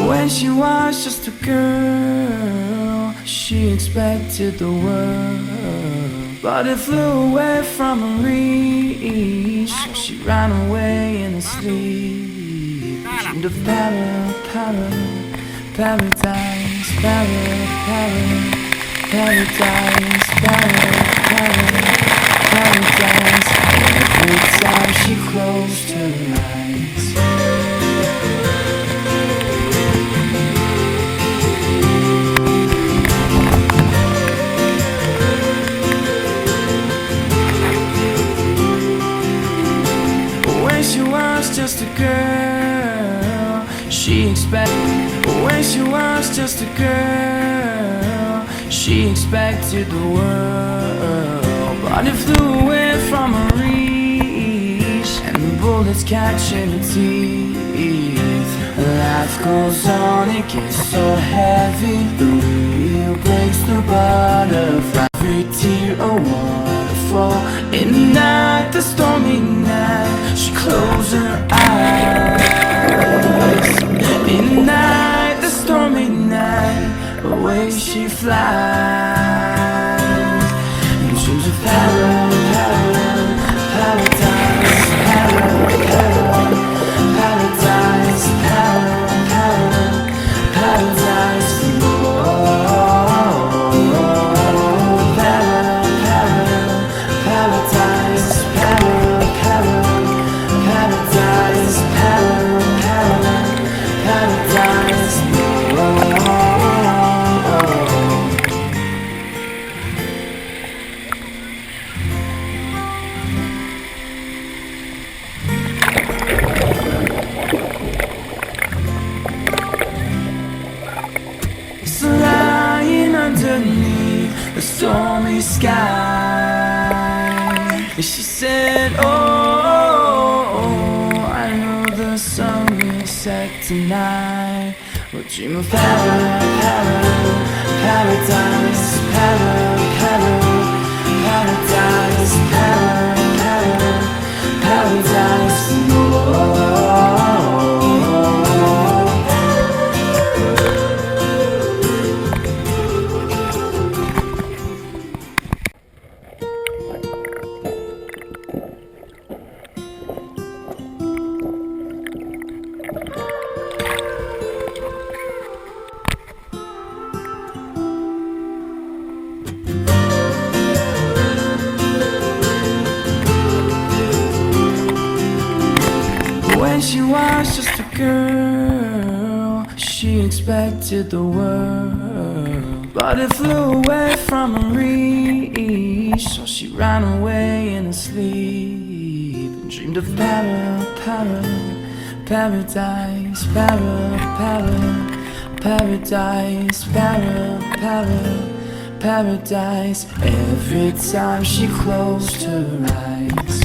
When she was just a girl, she expected the world, but it flew away from her reach. So she ran away in her sleep, dreamed of paradise, paradise, paradise. Every time she closed her eyes. She was just a girl, she expected. When she was just a girl, she expected the world, but it flew away from her reach, and the bullets catching her teeth. Life goes on, it gets so heavy. The wheel breaks the butterfly. Every tear a waterfall. In the night, the stormy night, she closed her eyes. In the night, the stormy night, away she flies. And dreams of paradise, paradise, paradise, paradise. Underneath the stormy sky, and she said, oh, I know the sun will set tonight. We'll dream of paradise, paradise, paradise, paradise. When she was just a girl, she expected the world, but it flew away from her reach. So she ran away in her sleep and dreamed of paradise, paradise, paradise. Every time she closed her eyes.